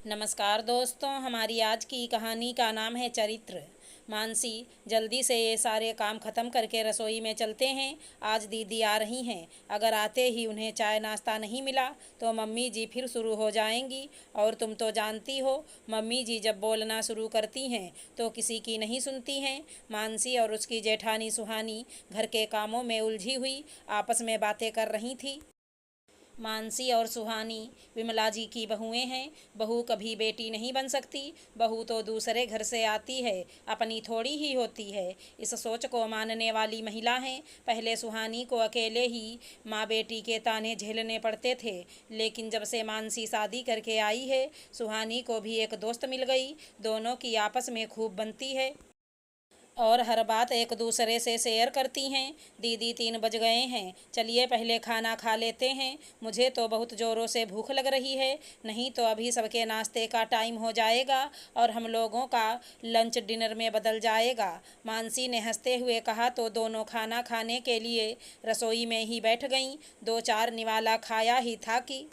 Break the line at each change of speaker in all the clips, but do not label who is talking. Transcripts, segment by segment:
नमस्कार दोस्तों, हमारी आज की कहानी का नाम है चरित्र। मानसी, जल्दी से ये सारे काम ख़त्म करके रसोई में चलते हैं। आज दीदी आ रही हैं। अगर आते ही उन्हें चाय नाश्ता नहीं मिला तो मम्मी जी फिर शुरू हो जाएंगी। और तुम तो जानती हो, मम्मी जी जब बोलना शुरू करती हैं तो किसी की नहीं सुनती हैं। मानसी और उसकी जेठानी सुहानी घर के कामों में उलझी हुई आपस में बातें कर रही थी। मानसी और सुहानी विमला जी की बहुएं हैं। बहू कभी बेटी नहीं बन सकती। बहू तो दूसरे घर से आती है, अपनी थोड़ी ही होती है। इस सोच को मानने वाली महिला हैं। पहले सुहानी को अकेले ही माँ बेटी के ताने झेलने पड़ते थे, लेकिन जब से मानसी शादी करके आई है, सुहानी को भी एक दोस्त मिल गई। दोनों की आपस में खूब बनती है और हर बात एक दूसरे से शेयर करती हैं। दीदी 3 बज गए हैं, चलिए पहले खाना खा लेते हैं। मुझे तो बहुत ज़ोरों से भूख लग रही है, नहीं तो अभी सबके नाश्ते का टाइम हो जाएगा और हम लोगों का लंच डिनर में बदल जाएगा। मानसी ने हंसते हुए कहा तो दोनों खाना खाने के लिए रसोई में ही बैठ गईं। 2-4 निवाला खाया ही था कि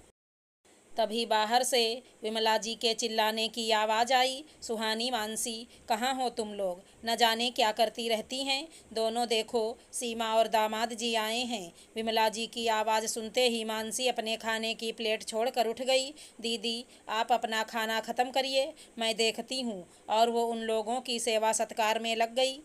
तभी बाहर से विमला जी के चिल्लाने की आवाज़ आई। सुहानी, मानसी, कहाँ हो तुम लोग? न जाने क्या करती रहती हैं दोनों। देखो, सीमा और दामाद जी आए हैं। विमला जी की आवाज़ सुनते ही मानसी अपने खाने की प्लेट छोड़कर उठ गई। दीदी, आप अपना खाना ख़त्म करिए, मैं देखती हूँ। और वो उन लोगों की सेवा सत्कार में लग गई।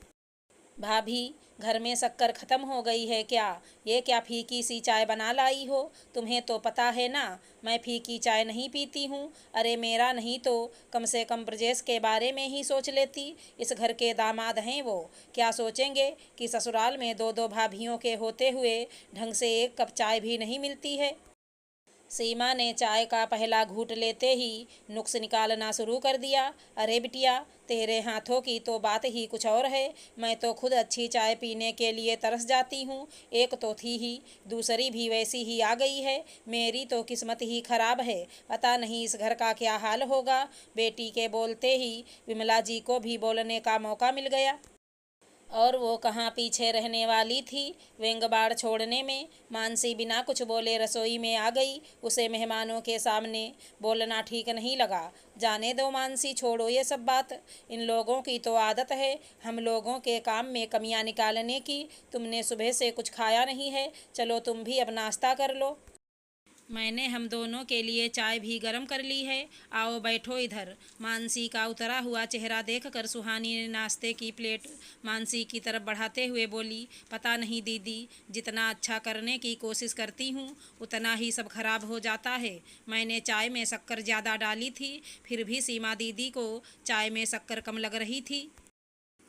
भाभी, घर में शक्कर ख़त्म हो गई है क्या? ये क्या फीकी सी चाय बना लाई हो? तुम्हें तो पता है ना, मैं फीकी चाय नहीं पीती हूँ। अरे मेरा नहीं तो कम से कम ब्रजेश के बारे में ही सोच लेती। इस घर के दामाद हैं वो। क्या सोचेंगे कि ससुराल में 2-2 भाभियों के होते हुए ढंग से एक कप चाय भी नहीं मिलती है। सीमा ने चाय का पहला घूंट लेते ही नुक्स निकालना शुरू कर दिया। अरे बिटिया, तेरे हाथों की तो बात ही कुछ और है। मैं तो खुद अच्छी चाय पीने के लिए तरस जाती हूँ। एक तो थी ही, दूसरी भी वैसी ही आ गई है। मेरी तो किस्मत ही खराब है। पता नहीं इस घर का क्या हाल होगा। बेटी के बोलते ही विमला जी को भी बोलने का मौका मिल गया। और वो कहाँ पीछे रहने वाली थी व्यंग्यबाड़ छोड़ने में। मानसी बिना कुछ बोले रसोई में आ गई। उसे मेहमानों के सामने बोलना ठीक नहीं लगा। जाने दो मानसी, छोड़ो ये सब बात। इन लोगों की तो आदत है हम लोगों के काम में कमियां निकालने की। तुमने सुबह से कुछ खाया नहीं है, चलो तुम भी अब नाश्ता कर लो। मैंने हम दोनों के लिए चाय भी गर्म कर ली है, आओ बैठो इधर। मानसी का उतरा हुआ चेहरा देखकर सुहानी ने नाश्ते की प्लेट मानसी की तरफ बढ़ाते हुए बोली, पता नहीं दीदी, जितना अच्छा करने की कोशिश करती हूँ उतना ही सब खराब हो जाता है। मैंने चाय में शक्कर ज़्यादा डाली थी, फिर भी सीमा दीदी को चाय में शक्कर कम लग रही थी।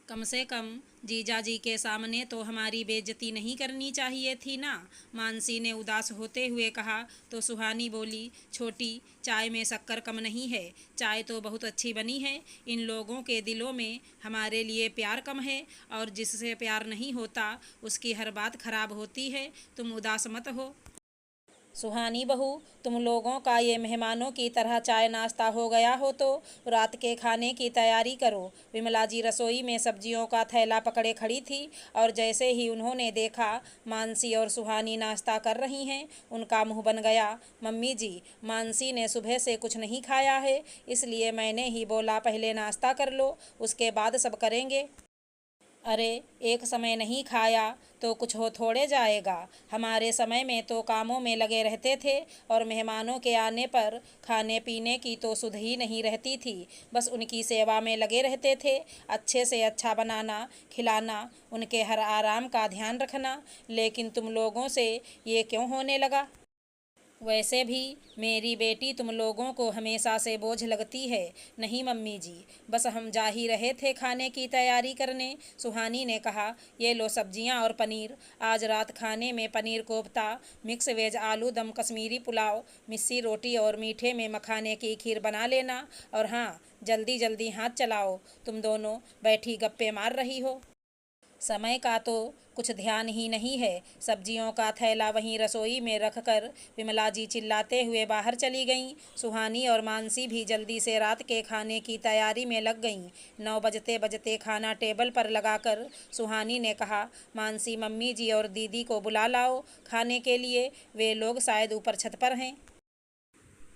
कम से कम जीजा जी के सामने तो हमारी बेइज्जती नहीं करनी चाहिए थी ना। मानसी ने उदास होते हुए कहा तो सुहानी बोली, छोटी, चाय में शक्कर कम नहीं है, चाय तो बहुत अच्छी बनी है। इन लोगों के दिलों में हमारे लिए प्यार कम है और जिससे प्यार नहीं होता उसकी हर बात खराब होती है। तुम उदास मत हो। सुहानी बहू, तुम लोगों का ये मेहमानों की तरह चाय नाश्ता हो गया हो तो रात के खाने की तैयारी करो। विमला जी रसोई में सब्जियों का थैला पकड़े खड़ी थी और जैसे ही उन्होंने देखा मानसी और सुहानी नाश्ता कर रही हैं, उनका मुंह बन गया। मम्मी जी, मानसी ने सुबह से कुछ नहीं खाया है, इसलिए मैंने ही बोला पहले नाश्ता कर लो, उसके बाद सब करेंगे। अरे, एक समय नहीं खाया तो कुछ हो थोड़े जाएगा। हमारे समय में तो कामों में लगे रहते थे और मेहमानों के आने पर खाने पीने की तो सुध ही नहीं रहती थी। बस उनकी सेवा में लगे रहते थे, अच्छे से अच्छा बनाना, खिलाना, उनके हर आराम का ध्यान रखना। लेकिन तुम लोगों से ये क्यों होने लगा? वैसे भी मेरी बेटी तुम लोगों को हमेशा से बोझ लगती है। नहीं मम्मी जी, बस हम जा ही रहे थे खाने की तैयारी करने। सुहानी ने कहा, ये लो सब्जियां और पनीर। आज रात खाने में पनीर कोफ्ता, मिक्स वेज आलू दम, कश्मीरी पुलाव, मिस्सी रोटी और मीठे में मखाने की खीर बना लेना। और हाँ, जल्दी जल्दी हाथ चलाओ, तुम दोनों बैठी गप्पे मार रही हो। समय का तो कुछ ध्यान ही नहीं है। सब्जियों का थैला वहीं रसोई में रखकर विमला जी चिल्लाते हुए बाहर चली गईं। सुहानी और मानसी भी जल्दी से रात के खाने की तैयारी में लग गईं। 9 बजते बजते खाना टेबल पर लगाकर सुहानी ने कहा, मानसी, मम्मी जी और दीदी को बुला लाओ खाने के लिए, वे लोग शायद ऊपर छत पर हैं।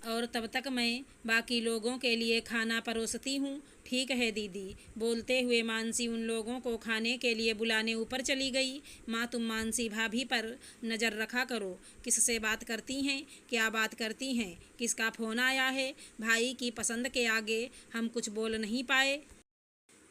और तब तक मैं बाकी लोगों के लिए खाना परोसती हूँ। ठीक है दीदी। बोलते हुए मानसी उन लोगों को खाने के लिए बुलाने ऊपर चली गई। माँ, तुम मानसी भाभी पर नज़र रखा करो, किससे बात करती हैं, क्या बात करती हैं, किसका फ़ोन आया है। भाई की पसंद के आगे हम कुछ बोल नहीं पाए।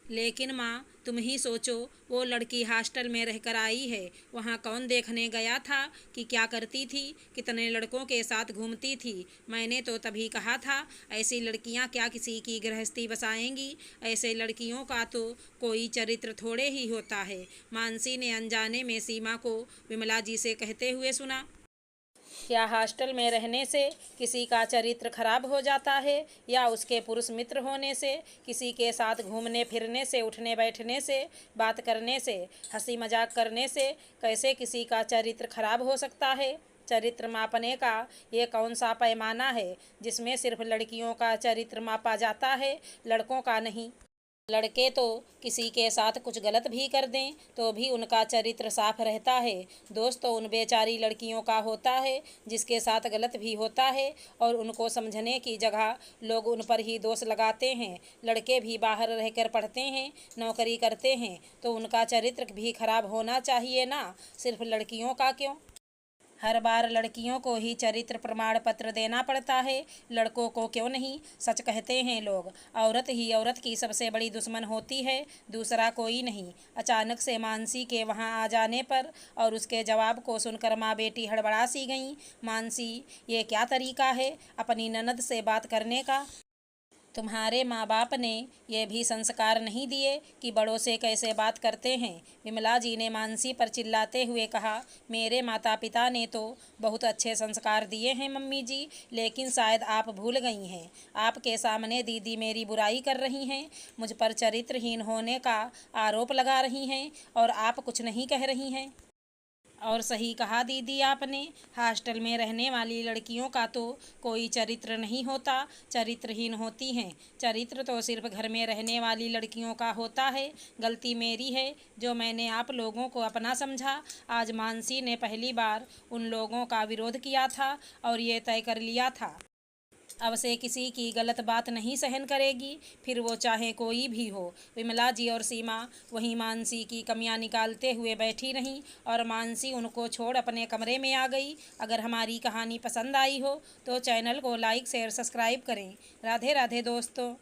लेकिन माँ, तुम ही सोचो, वो लड़की हॉस्टल में रहकर आई है, वहाँ कौन देखने गया था कि क्या करती थी, कितने लड़कों के साथ घूमती थी। मैंने तो तभी कहा था, ऐसी लड़कियाँ क्या किसी की गृहस्थी बसाएंगी। ऐसे लड़कियों का तो कोई चरित्र थोड़े ही होता है। मानसी ने अनजाने में सीमा को विमला जी से कहते हुए सुना। क्या हॉस्टल में रहने से किसी का चरित्र खराब हो जाता है, या उसके पुरुष मित्र होने से, किसी के साथ घूमने फिरने से, उठने बैठने से, बात करने से, हंसी मजाक करने से कैसे किसी का चरित्र खराब हो सकता है। चरित्र मापने का ये कौन सा पैमाना है जिसमें सिर्फ लड़कियों का चरित्र मापा जाता है, लड़कों का नहीं। लड़के तो किसी के साथ कुछ गलत भी कर दें तो भी उनका चरित्र साफ रहता है। दोस्त तो उन बेचारी लड़कियों का होता है जिसके साथ गलत भी होता है, और उनको समझने की जगह लोग उन पर ही दोष लगाते हैं। लड़के भी बाहर रहकर पढ़ते हैं, नौकरी करते हैं, तो उनका चरित्र भी खराब होना चाहिए ना, सिर्फ लड़कियों का क्यों। हर बार लड़कियों को ही चरित्र प्रमाण पत्र देना पड़ता है, लड़कों को क्यों नहीं। सच कहते हैं लोग, औरत ही औरत की सबसे बड़ी दुश्मन होती है, दूसरा कोई नहीं। अचानक से मानसी के वहाँ आ जाने पर और उसके जवाब को सुनकर माँ बेटी हड़बड़ा सी गईं। मानसी, ये क्या तरीका है अपनी ननद से बात करने का। तुम्हारे माँ बाप ने ये भी संस्कार नहीं दिए कि बड़ों से कैसे बात करते हैं। विमला जी ने मानसी पर चिल्लाते हुए कहा। मेरे माता पिता ने तो बहुत अच्छे संस्कार दिए हैं मम्मी जी, लेकिन शायद आप भूल गई हैं। आपके सामने दीदी मेरी बुराई कर रही हैं, मुझ पर चरित्रहीन होने का आरोप लगा रही हैं, और आप कुछ नहीं कह रही हैं। और सही कहा दीदी आपने, हॉस्टल में रहने वाली लड़कियों का तो कोई चरित्र नहीं होता, चरित्रहीन होती हैं। चरित्र तो सिर्फ घर में रहने वाली लड़कियों का होता है। गलती मेरी है जो मैंने आप लोगों को अपना समझा। आज मानसी ने पहली बार उन लोगों का विरोध किया था और ये तय कर लिया था, अब से किसी की गलत बात नहीं सहन करेगी, फिर वो चाहे कोई भी हो। विमला जी और सीमा वहीं मानसी की कमियां निकालते हुए बैठी रहीं, और मानसी उनको छोड़ अपने कमरे में आ गई। अगर हमारी कहानी पसंद आई हो तो चैनल को लाइक शेयर सब्सक्राइब करें। राधे राधे दोस्तों।